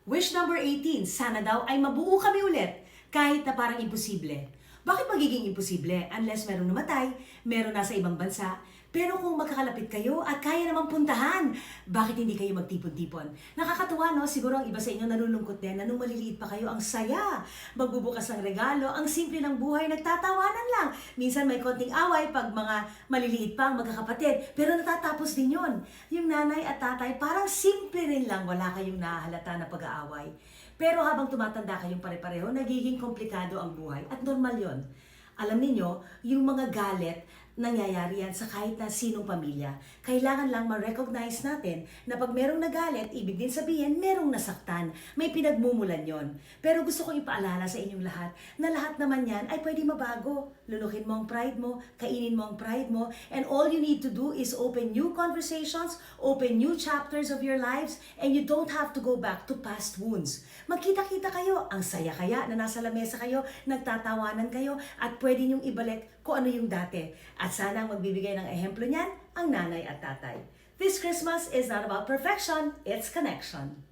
Wish number 18, sana daw ay mabuo kami ulit kahit na parang imposible. Bakit magiging imposible? Unless merong namatay, meron nasa ibang bansa, pero kung magkakalapit kayo at kaya namang puntahan, bakit hindi kayo magtipon-tipon? Nakakatuwa, no? Siguro ang iba sa inyo nalulungkot din na nung maliliit pa kayo, ang saya. Magbubukas ng regalo, ang simple ng buhay, nagtatawanan lang. Minsan may konting away pag mga maliliit pa ang magkakapatid, pero natatapos din yon. Yung nanay at tatay, parang simple rin lang, wala kayong nahahalata na pag-aaway. Pero habang tumatanda kayong pare-pareho, nagiging komplikado ang buhay at normal yon. Alam niyo, yung mga galit, nangyayari yan sa kahit na sinong pamilya. Kailangan lang ma-recognize natin na pag merong nagalit, ibig din sabihin merong nasaktan. May pinagmumulan yon. Pero gusto kong ipaalala sa inyong lahat na lahat naman yan ay pwede mabago. Lulukin mo ang pride mo, kainin mo ang pride mo, and all you need to do is open new conversations, open new chapters of your lives, and you don't have to go back to past wounds. Magkita-kita kayo, ang saya kaya na nasa lamesa kayo, nagtatawanan kayo, at pwede niyong ibalik kung ano yung dati. At sana ang magbibigay ng ehemplo niyan, ang nanay at tatay. This Christmas is not about perfection, it's connection.